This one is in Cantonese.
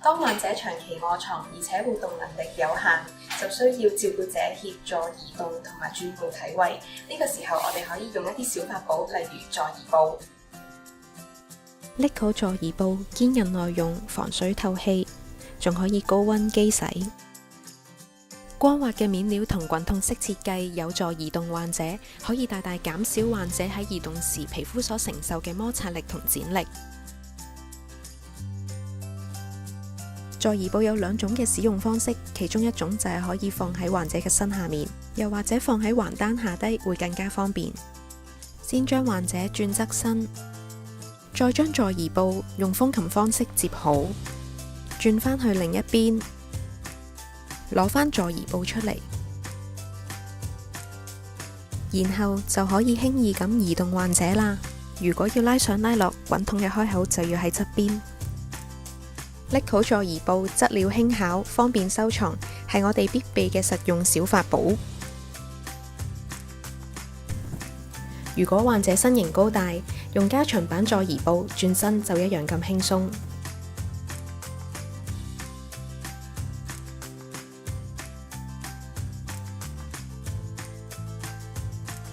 當患者長期臥床，而且活動能力有限，就需要照顧者協助移動同埋轉換體位。呢個時候，我哋可以用一啲小法寶，例如座椅布。Lico 座椅布堅韌耐用，防水透氣，仲可以高溫機洗。光滑嘅面料同滾筒式設計有助移動患者，可以大大減少患者喺移動時皮膚所承受嘅摩擦力同剪力。座椅布有2種嘅使用方式，其中一種就係可以放喺患者嘅身下面，又或者放喺橫單下低會更加方便。先將患者轉側身，再將座椅布用風琴方式接好，轉返去另一邊，攞返座椅布出嚟，然後就可以輕易咁移動患者啦。如果要拉上拉落，滾筒嘅開口就要喺側邊。Lico 座椅布質料輕巧，方便收藏，係我哋必備嘅實用小法寶。如果患者身形高大，用加長版座椅布轉身就一樣咁輕鬆。